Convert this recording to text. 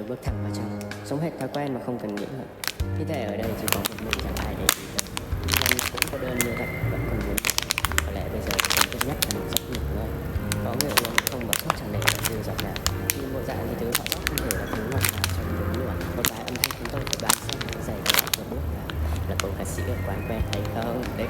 bước thẳng vào trong, sống hết thói quen mà không cần nghĩ nữa. Như thể ở đây chỉ có một mình chẳng ai để ý tới. Lần cũng có đơn như vậy, vẫn còn muốn. Có lẽ bây giờ cần thiết nhất là một giấc nghỉ ngơi. Có người uống không bật thuốc chẳng để là dư giọt nào. Vì bộ dạng như thứ họ rót không thể là thứ ngọt ngào trong đúng lửa. Một vài âm thanh chúng tôi phải đoán xem cái giày có của bước vào là cô ca sĩ ở quán quen hay không. Đấy